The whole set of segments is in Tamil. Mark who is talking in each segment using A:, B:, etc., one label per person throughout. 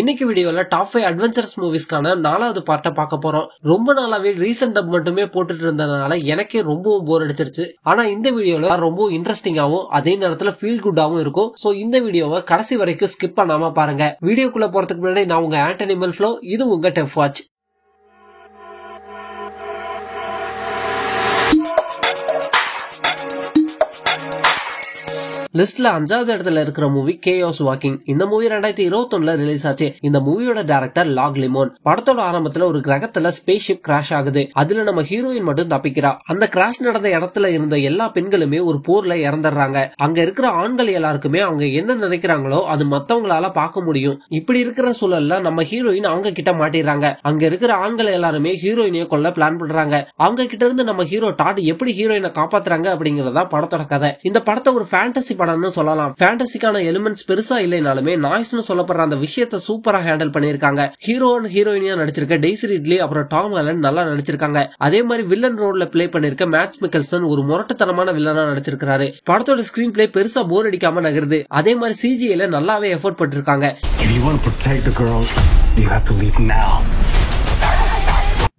A: இன்னைக்கு வீடியோல டாப் 5 அட்வென்ச்சரஸ் மூவிஸ்க்கான 4வது பார்ட்ட பார்க்க போறோம். ரொம்ப நாளாவே ரீசன்ட் டப் மட்டுமே போட்டுட்டு இருந்ததுனால எனக்கே ரொம்பவும் போர் அடிச்சிருச்சு. ஆனா இந்த வீடியோல ரொம்ப இன்ட்ரெஸ்டிங்காவும் அதே நேரத்துல ஃபீல் குட்டாவும் இருக்கும். சோ இந்த வீடியோவை கடைசி வரைக்கும் ஸ்கிப் பண்ணாம பாருங்க. வீடியோக்குள்ள போறதுக்கு முன்னாடி நான் உங்க ஆண்டனிமல் ஃப்ளோ, இது உங்க டெஃப் வாட்ச். லிஸ்ட்ல 5வது இடத்துல இருக்கிற மூவி கேயாஸ் வாக்கிங். இந்த மூவி 2021ல ரிலீஸ் ஆச்சு. இந்த மூவியோட டைரக்டர் லாக் லிமோன். படத்தோட ஆரம்பத்துல ஒரு கிரகத்துல ஸ்பேஸ் ஷிப் கிராஷ் ஆகுது. அதுல நம்ம ஹீரோயின் மட்டும் தப்பிக்கிறா. அந்த கிராஷ் நடந்த இடத்துல இருந்த எல்லா பெண்களுமே ஒரு போர்ல இறந்துடுறாங்க. அங்க இருக்கிற ஆண்கள் எல்லாருக்குமே அவங்க என்ன நினைக்கிறாங்களோ அது மத்தவங்களால பார்க்க முடியும். இப்படி இருக்கிற சூழல்ல நம்ம ஹீரோயின் அவங்க கிட்ட மாட்டிடுறாங்க. அங்க இருக்கிற ஆண்கள் எல்லாருமே ஹீரோயினைய கொல்ல பிளான் பண்றாங்க. அவங்க கிட்ட இருந்து நம்ம ஹீரோ டாட் எப்படி ஹீரோயினை காப்பாத்துறாங்க அப்படிங்கறதா படத்தோட கதை. இந்த படத்தை ஒரு ஃபேண்டசி படம்னு சொல்லலாம். ஃபேண்டசிக்கான எலிமெண்ட்ஸ் பெருசா இல்லைனாலுமே நாய்ஸ்னு சொல்லப்படுற அந்த விஷயத்தை சூப்பரா ஹேண்டில் பண்ணிருக்காங்க. ஹீரோ அண்ட் ஹீரோயினியா நடிச்சிருக்க டெய்சி ரிட்லி அப்புறம் டாம் ஹாலண்ட் நல்லா நடிச்சிருக்காங்க. அதே மாதிரி வில்லன் ரோல்ல பிளே பண்ணிருக்க மேட்ஸ் மிக்கல்சன் ஒரு முரட்டுத்தனமான வில்லனா நடிச்சிருக்காரு. படத்தோட ஸ்கிரீன் பிளே பெருசா போர் அடிக்காம நகருது. அதே மாதிரி சிஜிஐல நல்லாவே எஃபோர்ட் பட்டிருக்காங்க.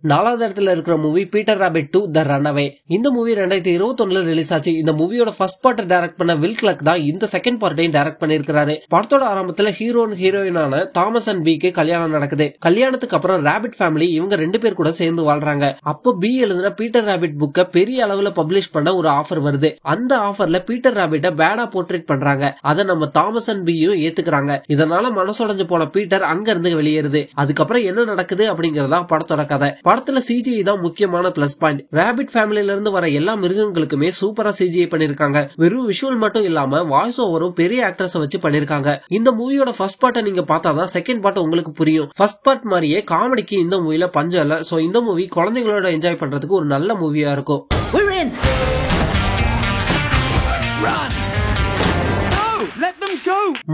A: 4வது இடத்துல இருக்கிற மூவி பீட்டர் ராபிட் 2 தி ரன்அவே. இந்த மூவி 2021ல ரிலீஸ் ஆச்சு. இந்த மூவியோட ஃபர்ஸ்ட் பார்ட் டைரக்ட் பண்ண வில் கிளர்க் தான் இந்த செகண்ட் பார்ட்டையும் டைரக்ட் பண்ணிருக்காரு. படத்தோட ஆரம்பத்துல ஹீரோ அண்ட் ஹீரோயினான தாமஸ் அண்ட் பிக்கு கல்யாணம் நடக்குது. கல்யாணத்துக்கு அப்புறம் ராபிட் ஃபேமிலி இவங்க 2 பேர் கூட சேர்ந்து வாழ்றாங்க. அப்போ பி எழுதின பீட்டர் ராபிட் புக்க பெரிய அளவுல பப்ளிஷ் பண்ண ஒரு ஆஃபர் வருது. அந்த ஆஃபர்ல பீட்டர் ராபிட்ட பேடா போர்ட்ரேட் பண்றாங்க. அதை நம்ம தாமஸ் அண்ட் பியும் ஏத்துக்கிறாங்க. இதனால மனசுடைஞ்சு போன பீட்டர் அங்க இருந்து வெளியேறுது. அதுக்கப்புறம் என்ன நடக்குது அப்படிங்கறதா படத்தோட கதை. படத்துல சிஜிஐ தான் முக்கியமான பிளஸ் பாயிண்ட். ராபிட் ஃபேமிலில இருந்து வர எல்லா மிருகங்களுக்குமே சூப்பரா சிஜிஐ பண்ணிருக்காங்க. வெறும் விஷுவல் மட்டும் இல்லாம வாய்ஸ் ஓவரும் பெரிய ஆக்டர்ஸ் வச்சு பண்ணிருக்காங்க. இந்த மூவியோட ஃபர்ஸ்ட் பார்ட்டை நீங்க பார்த்தாதான் செகண்ட் பார்ட் உங்களுக்கு புரியும். ஃபர்ஸ்ட் பார்ட் மாதிரியே காமெடிக்கு இந்த மூவில பஞ்சம் இல்ல. சோ இந்த மூவி குழந்தைகளோட என்ஜாய் பண்றதுக்கு ஒரு நல்ல மூவியா இருக்கும்.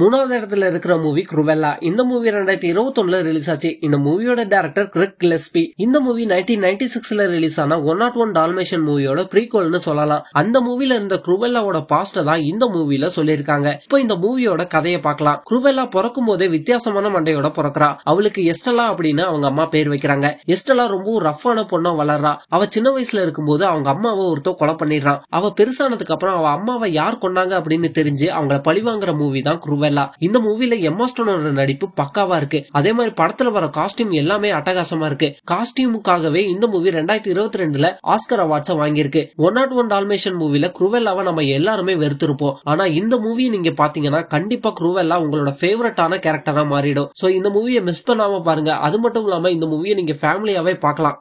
A: 3வது இடத்துல இருக்கிற மூவி குருவெல்லா. இந்த மூவி 2021ல ரிலீஸ் ஆச்சு. இந்த மூவியோட டைரக்டர் கிரெக் கில்லஸ்பி. இந்த மூவி 1996ல ரிலீஸ் ஆன 101 டால்மேஷன் மூவியோட ப்ரீக்வல்னு சொல்லலாம். அந்த மூவில இருந்த குருவெல்லாவோட பாஸ்ட தான் இந்த மூவில சொல்லிருக்காங்க. இப்போ இந்த மூவியோட கதையை பார்க்கலாம். குருவெல்லா பிறக்கும் போதே வித்தியாசமான மண்டையோட பிறக்கிறா. அவளுக்கு எஸ்டலா அப்படின்னு அவங்க அம்மா பேர் வைக்கிறாங்க. எஸ்டலா ரொம்ப ரஃப்பான பொண்ணா வளர்றா. அவ சின்ன வயசுல இருக்கும்போது அவங்க அம்மாவை ஒருத்தர் கொலை பண்ணிடுறான். அவ பெருசானதுக்கு அப்புறம் அவ அம்மாவை யார் கொண்டாங்க அப்படின்னு தெரிஞ்சு அவங்கள பழிவாங்குற மூவி தான் குருவெல்லா. இந்த மூவில எம்மா ஸ்டோனோட நடிப்பு பக்காவா இருக்கு. அதே மாதிரி படத்துல வர காஸ்டியூம் எல்லாமே அட்டகாசமா இருக்கு. காஸ்டியூமுக்காகவே இந்த மூவி 2022ல ஆஸ்கர் அவார்ட்ஸ் வாங்கியிருக்கு. 101 டால்மேஷன் மூவில குருவெல்லாவை நம்ம எல்லாருமே வெறுத்திருப்போம். ஆனா இந்த மூவி நீங்க பாத்தீங்கன்னா கண்டிப்பா குருவெல்லா உங்களோட ஃபேவரட்டான கேரக்டரா மாறிடும். சோ இந்த மூவியை மிஸ் பண்ணாம பாருங்க. அது மட்டும் இல்லாம இந்த மூவியை நீங்க ஃபேமிலியாவே பார்க்கலாம்.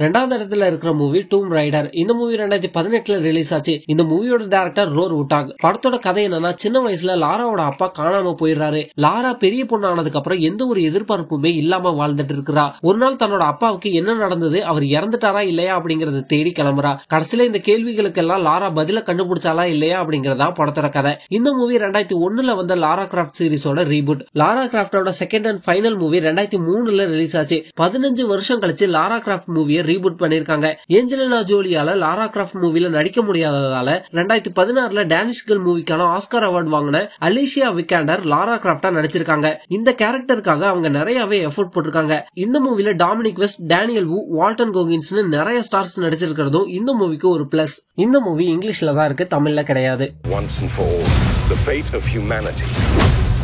A: 2வது இடத்துல இருக்கிற மூவி டூம் ரைடர். இந்த மூவி 2018ல ரிலீஸ் ஆச்சு. இந்த மூவியோட டைரக்டர் ரோர் வுட்டாக். படத்தோட கதை என்னன்னா, சின்ன வயசுல லாராவோட அப்பா காணாம போயிடுறாரு. லாரா பெரிய பொண்ணு ஆனதுக்கு அப்புறம் எந்த ஒரு எதிர்பார்ப்புமே இல்லாம வாழ்ந்துட்டு இருக்கிறா. ஒரு நாள் தன்னோட அப்பாவுக்கு என்ன நடந்தது, அவர் இறந்துட்டாரா இல்லையா அப்படிங்கறத தேடி கிளம்புறா. கடைசியில இந்த கேள்விகளுக்கெல்லாம் லாரா பதில கண்டுபிடிச்சாலா இல்லையா அப்படிங்கறதா படத்தோட கதை. இந்த மூவி 2001ல வந்த லாரா கிராஃப்ட் சீரிஸோட ரீபூட். லாரா கிராஃப்டோட செகண்ட் அண்ட் ஃபைனல் மூவி 2003ல ரிலீஸ் ஆச்சு. 15 வருஷம் கழிச்சு லாரா கிராஃப்ட் மூவியை ரீபூட் பண்ணிருக்காங்க. ஏஞ்சலினா ஜோலியால லாரா கிராஃப்ட் மூவில நடிக்க முடியாததால 2016ல டேனிஷ் கேர்ள் மூவிக்கான ஆஸ்கர் அவார்டு வாங்கின அலிஷியா விக்காண்டர் லாரா கிராஃப்டா நடிச்சிருக்காங்க. இந்த கேரக்டருக்காக அவங்க நிறையவே எஃபோர்ட் போட்டிருக்காங்க. இந்த மூவில Dominic West, Daniel Wu, Walton கோகின்ஸ்னு நிறைய ஸ்டார்ஸ் நடிச்சிருக்கிறதும் இந்த மூவிக்கு ஒரு பிளஸ். இந்த மூவி இங்கிலீஷ்ல தான் இருக்கு, தமிழ்ல கிடையாது.
B: Once and for all, the fate of humanity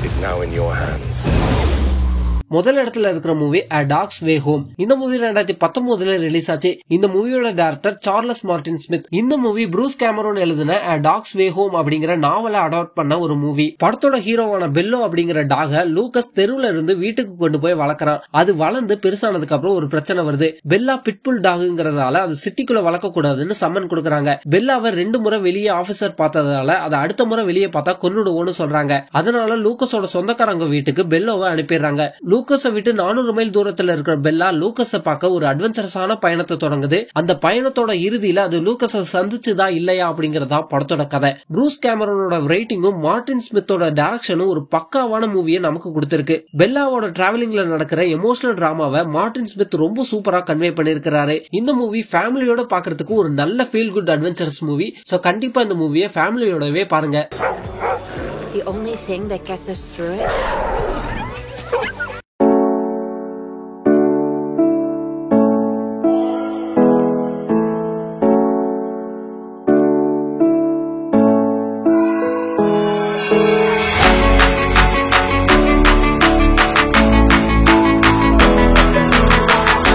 B: is now in your hands.
A: முதல் இடத்துல இருக்கிற movie A Dog's Way Home. இந்த மூவி 2019ல ரிலீஸ் ஆச்சு. இந்த மூவியோட டைரக்டர் சார்லஸ் மார்டின் ஸ்மித். இந்த மூவி ப்ரூஸ் கேமரோன் எழுதின A Dog's Way Home அப்படிங்கிற நாவலை அடாப்ட் பண்ண ஒரு மூவி. படத்தோட ஹீரோவான பெல்லோ அப்படிங்கிற டாக லூகஸ் தெருவுல இருந்து வீட்டுக்கு கொண்டு போய் வளர்க்கறான். அது வளர்ந்து பெருசானதுக்கு அப்புறம் ஒரு பிரச்சனை வருது. பெல்லா பிட்புல் டாகுங்கிறதால அது சிட்டிக்குள்ள வளர்க்க கூடாதுன்னு சம்மன் கொடுக்கறாங்க. பெல்லாவை 2 முறை வெளியே ஆபீசர் பார்த்ததால அதை அடுத்த முறை வெளியே பார்த்தா கொன்னுடுவோன்னு சொல்றாங்க. அதனால லூகஸோட சொந்தக்காரங்க வீட்டுக்கு பெல்லோவை அனுப்பிடுறாங்க. லூகஸை விட்டு 400 மைல் தூரத்துல இருக்கிற பெல்லா லூகஸை பார்க்க ஒரு அட்வென்ச்சரஸான பயணத்தை தொடங்குது. அந்த பயணத்தோட இறுதியில அது லூகஸை சந்திச்சுதா இல்லையா அப்படிங்கறதா படத்தோட கதை. ப்ரூஸ் கேமரோனோட ரைட்டிங்கும் மார்டின் ஸ்மித்தோட டைரக்ஷனும் ஒரு பக்காவான மூவியை நமக்கு கொடுத்திருக்கு. பெல்லாவோட டிராவலிங்ல நடக்கிற எமோஷனல் டிராமாவை மார்டின் ஸ்மித் ரொம்ப சூப்பரா கன்வே பண்ணிருக்காரு. இந்த மூவி ஃபேமிலியோட பாக்குறதுக்கு ஒரு நல்ல feel good adventurous movie. So கண்டிப்பா இந்த மூவியை ஃபேமிலியோடவே பாருங்க.
C: The only thing that gets us through it